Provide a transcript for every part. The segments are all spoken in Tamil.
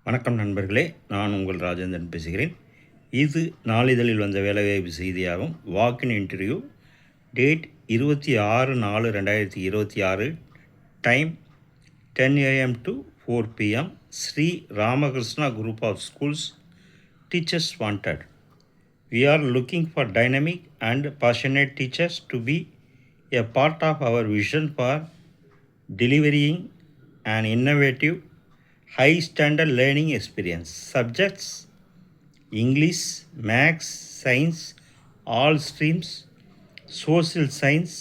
வணக்கம் நண்பர்களே, நான் உங்கள் ராஜேந்திரன் பேசுகிறேன். இது நாளிதழில் வந்த வேலைவாய்ப்பு செய்தியாகும். Walk in interview date 26/4/2026, time 10 AM to 4 PM, Sri Ramakrishna group of schools. Teachers wanted. We are looking for dynamic and passionate teachers to be a part of our vision for delivering an innovative high standard learning experience. Subjects: English, Maths, Science, all streams, Social Science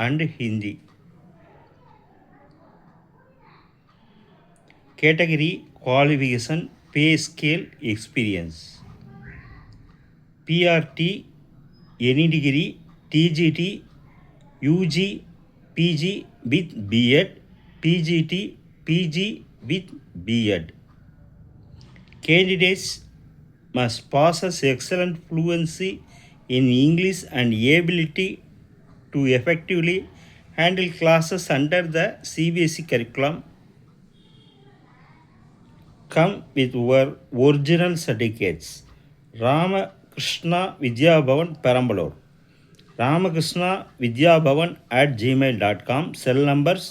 and Hindi. Category: Qualification, Pay Scale, Experience. PRT, any degree, TGT, UG, PG with B.Ed, PGT, PG with B.Ed. Candidates must possess excellent fluency in English and ability to effectively handle classes under the CBSE curriculum. Come with your original certificates. Ramakrishna Vidya Bhavan, Perambalur. Ramakrishna Vidya Bhavan @gmail.com. Cell numbers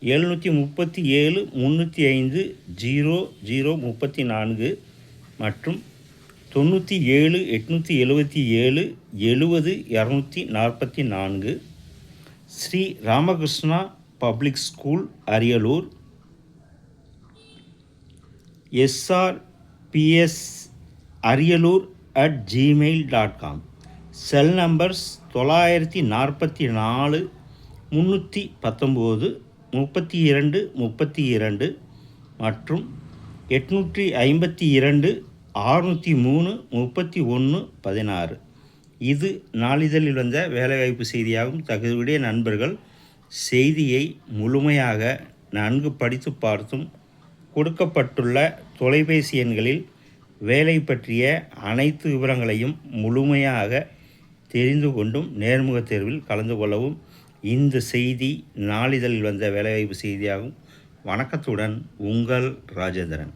737 305 0034 மற்றும் 97 877 70 244. Shri Ramakrishna public school, Ariyalur. SRPS Ariyalur @gmail.com. Cell numbers 944 319 32 32 மற்றும் 852 603 31 16. இது நாளிதழில் வந்த வேலைவாய்ப்பு செய்தியாகும். தகுதியுடைய நண்பர்கள் செய்தியை முழுமையாக நன்கு படித்து பார்த்தும் கொடுக்கப்பட்டுள்ள தொலைபேசி எண்களில் வேலை பற்றிய அனைத்து விவரங்களையும் முழுமையாக தெரிந்து கொண்டும் நேர்முகத் தேர்வில் கலந்து கொள்ளவும். இந்த செய்தி நாளிதழில் வந்த வேலைவாய்ப்பு செய்தியாகும். வணக்கத்துடன் உங்கள் ராஜேந்திரன்.